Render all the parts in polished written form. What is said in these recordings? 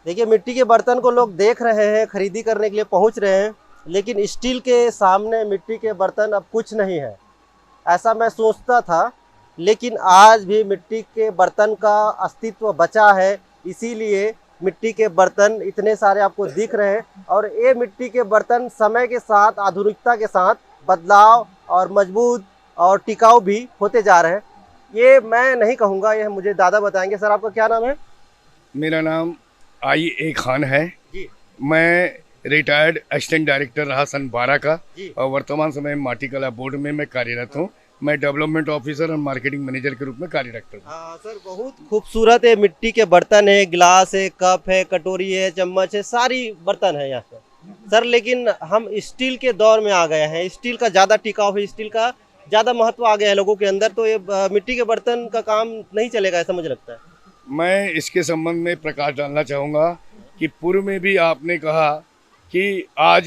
देखिए, मिट्टी के बर्तन को लोग देख रहे हैं, खरीदी करने के लिए पहुंच रहे हैं, लेकिन स्टील के सामने मिट्टी के बर्तन अब कुछ नहीं है, ऐसा मैं सोचता था। लेकिन आज भी मिट्टी के बर्तन का अस्तित्व बचा है, इसीलिए मिट्टी के बर्तन इतने सारे आपको दिख रहे हैं। और ये मिट्टी के बर्तन समय के साथ, आधुनिकता के साथ बदलाव और मजबूत और टिकाऊ भी होते जा रहे हैं। ये मैं नहीं कहूँगा, ये मुझे दादा बताएंगे। सर, आपका क्या नाम है? मेरा नाम IA खान है। जी मैं रिटायर्ड असिस्टेंट डायरेक्टर रहा सन 12 का जी। और वर्तमान समय माटी कला बोर्ड में मैं कार्यरत हूँ। मैं डेवलपमेंट ऑफिसर और मार्केटिंग मैनेजर के रूप में कार्यरत हूँ। हाँ सर, बहुत खूबसूरत है। मिट्टी के बर्तन है, गिलास है, कप है, कटोरी है, चम्मच है, सारी बर्तन है यहाँ पे सर। लेकिन हम स्टील के दौर में आ गए हैं, स्टील का ज़्यादा टिकाऊ है, स्टील का ज़्यादा महत्व आ गया है लोगों के अंदर। तो ये मिट्टी के बर्तन का काम नहीं चलेगा, ऐसा मुझे लगता है। मैं इसके संबंध में प्रकाश डालना चाहूँगा कि पूर्व में भी आपने कहा कि आज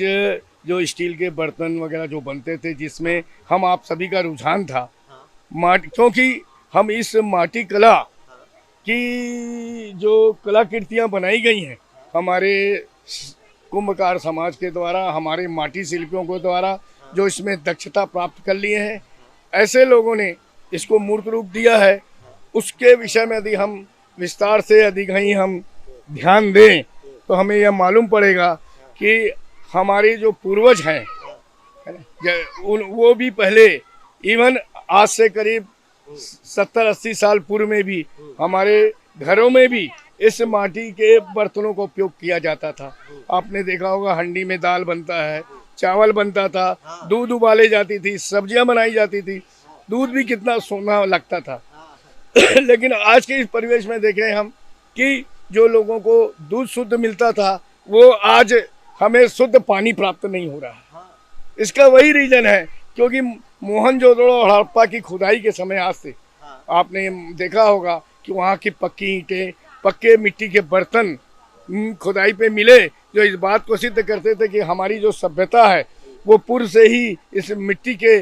जो स्टील के बर्तन वगैरह जो बनते थे, जिसमें हम आप सभी का रुझान था माटी, क्योंकि हम इस माटी कला की जो कलाकृतियाँ बनाई गई हैं हमारे कुंभकार समाज के द्वारा, हमारे माटी शिल्पियों के द्वारा, जो इसमें दक्षता प्राप्त कर लिए हैं, ऐसे लोगों ने इसको मूर्त रूप दिया है। उसके विषय में यदि हम विस्तार से यदि कहीं हम ध्यान दें तो हमें यह मालूम पड़ेगा कि हमारे जो पूर्वज हैं, है ना, वो भी पहले इवन आज से करीब 70-80 साल पूर्व में भी हमारे घरों में भी इस माटी के बर्तनों का उपयोग किया जाता था। आपने देखा होगा हंडी में दाल बनता है, चावल बनता था, दूध उबाले जाती थी, सब्जियां बनाई जाती थी, दूध भी कितना सोना लगता था। लेकिन आज के इस परिवेश में देखें हम कि जो लोगों को दूध शुद्ध मिलता था, वो आज हमें शुद्ध पानी प्राप्त नहीं हो रहा है। इसका वही रीजन है क्योंकि मोहनजोदड़ो और हड़प्पा की खुदाई के समय आज से आपने देखा होगा कि वहाँ की पक्की ईंटें, पक्के मिट्टी के बर्तन खुदाई पे मिले, जो इस बात को सिद्ध करते थे कि हमारी जो सभ्यता है वो पूर्व से ही इस मिट्टी के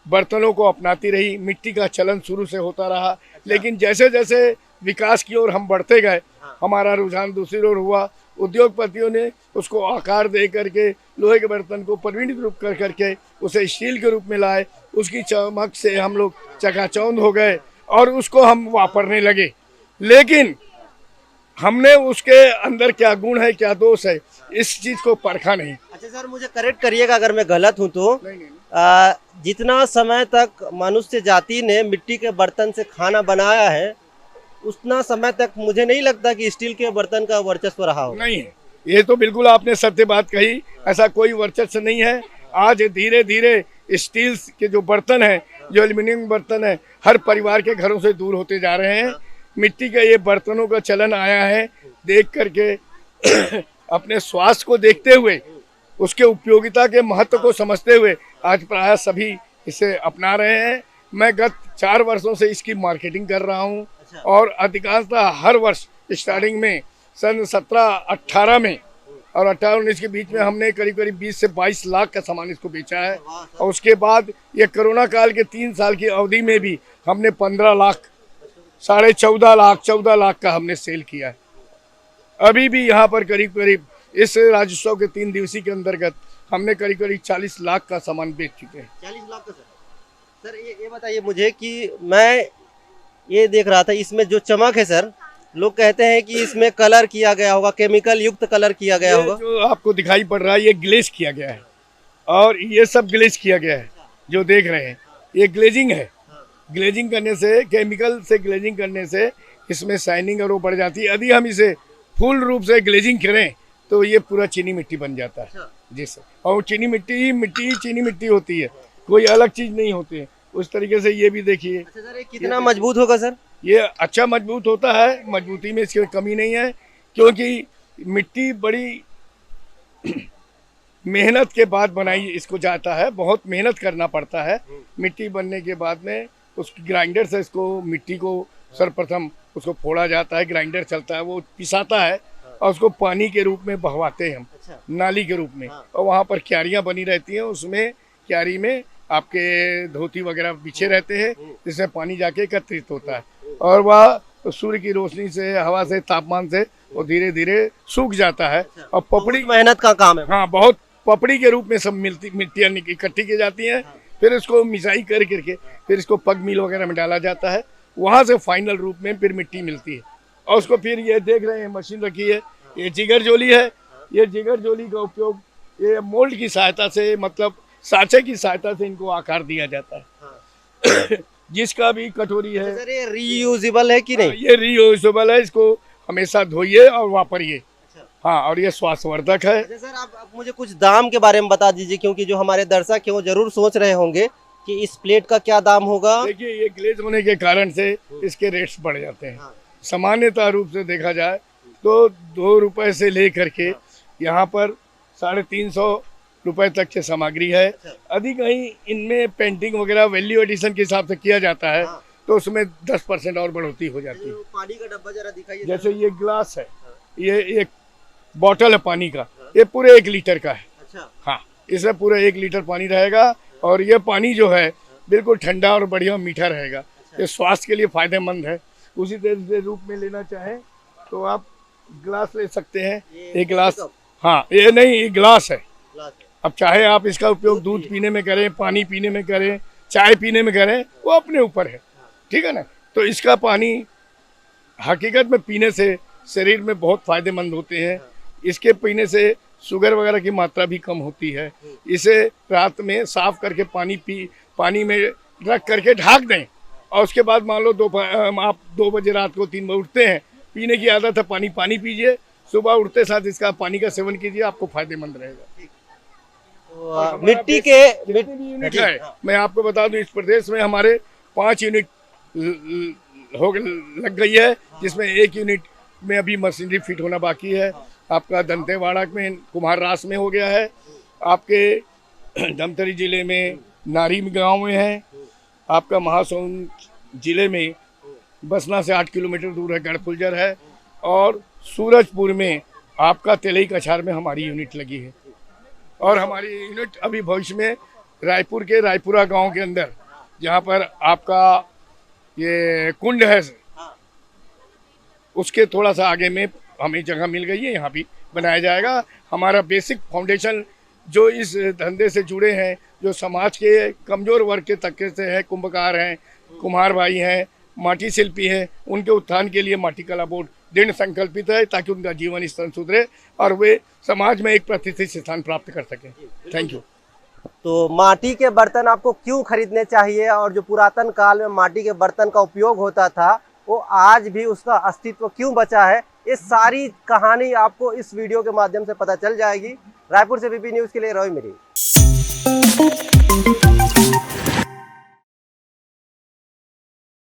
बर्तनों को अपनाती रही। मिट्टी का चलन शुरू से होता रहा, लेकिन जैसे जैसे विकास की ओर हम बढ़ते गए, हमारा रुझान दूसरी ओर हुआ। उद्योगपतियों ने उसको आकार दे करके लोहे के बर्तन को परिवर्तित रूप कर करके उसे स्टील के रूप में लाए। उसकी चमक से हम लोग चकाचौंध हो गए और उसको हम वापरने लगे। लेकिन हमने उसके अंदर क्या गुण है, क्या दोष है, इस चीज़ को परखा नहीं। अच्छा सर, मुझे करेक्ट करिएगा अगर मैं गलत हूँ तो। जितना समय तक मनुष्य जाति ने मिट्टी के बर्तन से खाना बनाया है, उतना समय तक मुझे नहीं लगता कि स्टील के बर्तन का वर्चस्व रहा हो। नहीं है, ये तो बिल्कुल आपने सत्य बात कही। ऐसा कोई वर्चस्व नहीं है। आज धीरे धीरे स्टील के जो बर्तन हैं, जो एल्युमिनियम बर्तन है, हर परिवार के घरों से दूर होते जा रहे हैं। मिट्टी के ये बर्तनों का चलन आया है। देख करके अपने स्वास्थ्य को देखते हुए, उसके उपयोगिता के महत्व को समझते हुए आज प्रायः सभी इसे अपना रहे हैं। मैं गत 4 वर्षों से इसकी मार्केटिंग कर रहा हूँ और अधिकांशतः हर वर्ष स्टार्टिंग में सन 17-18 में और 18-19 के बीच में हमने करीब करीब 20 से 22 लाख का सामान इसको बेचा है। और उसके बाद ये कोरोना काल के 3 साल की अवधि में भी हमने 15 लाख, 14.5 लाख का हमने सेल किया है। अभी भी यहाँ पर करीब करीब इस राज्योत्सव के 3 दिवसीय के अंतर्गत हमने करीब करीब 40 लाख का सामान बेच चुके हैं। 40 लाख का सर। सर ये बताइए मुझे कि मैं ये देख रहा था, इसमें जो चमक है सर, लोग कहते हैं कि इसमें कलर किया गया होगा, केमिकल युक्त कलर किया गया होगा। जो आपको दिखाई पड़ रहा है ये ग्लेज किया गया है और ये सब ग्लेज किया गया है। जो देख रहे हैं ये ग्लेजिंग है। ग्लेजिंग करने से, केमिकल से ग्लेजिंग करने से इसमें शाइनिंग और वो बढ़ जाती है। यदि हम इसे फुल रूप से ग्लेजिंग करें तो ये पूरा चीनी मिट्टी बन जाता है। जी सर। और चीनी मिट्टी चीनी मिट्टी होती है, कोई अलग चीज़ नहीं होती है। उस तरीके से ये भी देखिए। अच्छा सर, ये कितना मजबूत होगा सर? ये अच्छा मजबूत होता है, मजबूती में इसकी कमी नहीं है, क्योंकि मिट्टी बड़ी मेहनत के बाद बनाई इसको जाता है। बहुत मेहनत करना पड़ता है। मिट्टी बनने के बाद में उस ग्राइंडर से इसको मिट्टी को सर्वप्रथम उसको फोड़ा जाता है, ग्राइंडर चलता है, वो पिसाता है और उसको पानी के रूप में बहवाते हैं हम। अच्छा। नाली के रूप में। और वहाँ पर क्यारियाँ बनी रहती हैं, उसमें क्यारी में आपके धोती वगैरह बिछे रहते हैं, जिसमें पानी जाके एकत्रित होता है और वह सूर्य की रोशनी से, हवा से, तापमान से वो धीरे धीरे सूख जाता है और पपड़ी मेहनत का काम है। हाँ बहुत पपड़ी के रूप में सब मिट्टियाँ इकट्ठी की जाती हैं। फिर इसको मिसाई कर करके फिर इसको पग मिल वगैरह में डाला जाता है, वहाँ से फाइनल रूप में फिर मिट्टी मिलती है। और उसको फिर ये देख रहे हैं मशीन रखी है, ये जिगर जोली है। ये जिगर जोली का उपयोग ये मोल्ड की सहायता से, मतलब सांचे की सहायता से इनको आकार दिया जाता है। जिसका भी कटोरी है सर ये रीयूजेबल है कि नहीं? ये रीयूजेबल है, इसको हमेशा धोइए और वापरिए। हाँ, और ये स्वास्थ्यवर्धक है। अच्छा सर, आप मुझे कुछ दाम के बारे में बता दीजिए, क्योंकि जो हमारे दर्शक हैं वो जरूर सोच रहे होंगे कि इस प्लेट का क्या दाम होगा। देखिए ये ग्लेज होने के कारण से इसके रेट्स बढ़ जाते हैं। सामान्यतः रूप से देखा जाए तो 2 रुपए से लेकर के यहाँ पर 350 रुपए तक की सामग्री है। अधिक कहीं इनमें पेंटिंग वगैरह वैल्यू एडिशन के हिसाब से किया जाता है तो उसमें 10% और बढ़ोतरी हो जाती है। पानी का डब्बा जरा दिखाइए। जैसे ये ग्लास है, ये एक बॉटल है पानी का, ये पूरे 1 लीटर का है। अच्छा। हाँ, इसमें पूरे 1 लीटर पानी रहेगा और ये पानी जो है बिल्कुल ठंडा और बढ़िया मीठा रहेगा। ये स्वास्थ्य के लिए फायदेमंद है। उसी तरह से रूप में लेना चाहें तो आप ग्लास ले सकते हैं। एक गिलास, हाँ ये नहीं, ये गिलास है। अब चाहे आप इसका उपयोग दूध पीने में करें, पानी पीने में करें, चाय पीने में करें, वो अपने ऊपर है, ठीक है ना। तो इसका पानी हकीकत में पीने से शरीर में बहुत फायदेमंद होते हैं। इसके पीने से शुगर वगैरह की मात्रा भी कम होती है। इसे रात में साफ करके पानी में रख करके ढाक दें और उसके बाद मान लो आप 2 बजे रात को 3 बजे उठते हैं, पीने की आदत है, पानी पीजिए, सुबह उठते साथ इसका पानी का सेवन कीजिए, आपको फायदेमंद रहेगा। तो मिट्टी के यूनिट है, मैं आपको बता दूं इस प्रदेश में हमारे 5 यूनिट लग गई है, जिसमें 1 यूनिट में अभी मशीनरी फिट होना बाकी है। आपका दंतेवाड़ा में कुम्हार रास में हो गया है, आपके धमतरी जिले में नारी गांव में है, आपका महासोन जिले में बसना से 8 किलोमीटर दूर है गढ़फुलझर है, और सूरजपुर में आपका तेलई कछार में हमारी यूनिट लगी है। और हमारी यूनिट अभी भविष्य में रायपुर के रायपुरा गांव के अंदर, जहां पर आपका ये कुंड है, उसके थोड़ा सा आगे में हमें जगह मिल गई है, यहाँ भी बनाया जाएगा। हमारा बेसिक फाउंडेशन जो इस धंधे से जुड़े हैं, जो समाज के कमज़ोर वर्ग के तबके से हैं, कुंभकार हैं, कुम्हार भाई हैं, माटी शिल्पी हैं, उनके उत्थान के लिए माटी कला बोर्ड दृढ़ संकल्पित है, ताकि उनका जीवन स्तर सुधरे और वे समाज में एक प्रतिष्ठित स्थान प्राप्त कर सकें। Thank you. तो माटी के बर्तन आपको क्यों खरीदने चाहिए, और जो पुरातन काल में माटी के बर्तन का उपयोग होता था वो आज भी उसका अस्तित्व क्यों बचा है, ये सारी कहानी आपको इस वीडियो के माध्यम से पता चल जाएगी। रायपुर से बीपी न्यूज़ के लिए रवि मेरी।